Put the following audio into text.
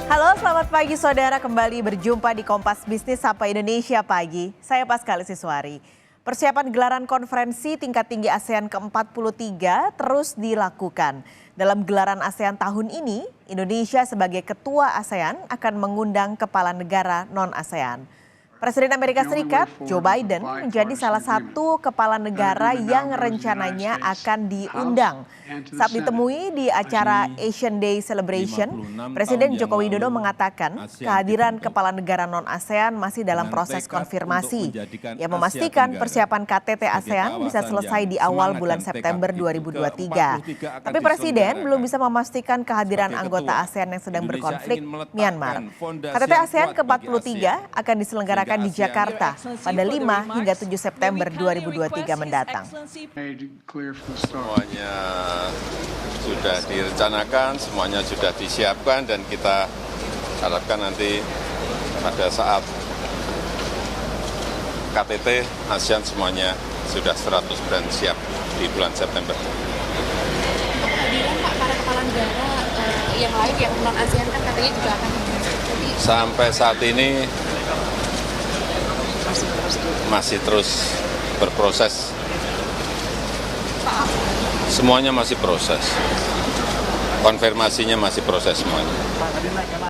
Halo, selamat pagi saudara. Kembali berjumpa di Kompas Bisnis Sapa Indonesia Pagi. Saya Pascal Siswari. Persiapan gelaran konferensi tingkat tinggi ASEAN ke-43 terus dilakukan. Dalam gelaran ASEAN tahun ini, Indonesia sebagai ketua ASEAN akan mengundang kepala negara non-ASEAN. Presiden Amerika Serikat, Joe Biden, menjadi salah satu kepala negara yang rencananya akan diundang. Saat ditemui di acara Asian Day Celebration, Presiden Joko Widodo mengatakan kehadiran kepala negara non-ASEAN masih dalam proses konfirmasi. Ia memastikan persiapan KTT ASEAN bisa selesai di awal bulan September 2023. Tapi Presiden belum bisa memastikan kehadiran anggota ASEAN yang sedang berkonflik Myanmar. KTT ASEAN ke-43 akan diselenggarakan di Jakarta pada 5 hingga 7 September 2023 mendatang. Semuanya sudah direncanakan, semuanya sudah disiapkan dan kita harapkan nanti pada saat KTT ASEAN semuanya sudah 100% siap di bulan September. Kehadiran Pak para kepala negara yang lain yang non-ASEAN kan katanya juga akan sampai saat ini masih terus berproses. Semuanya masih proses. Konfirmasinya masih proses semuanya.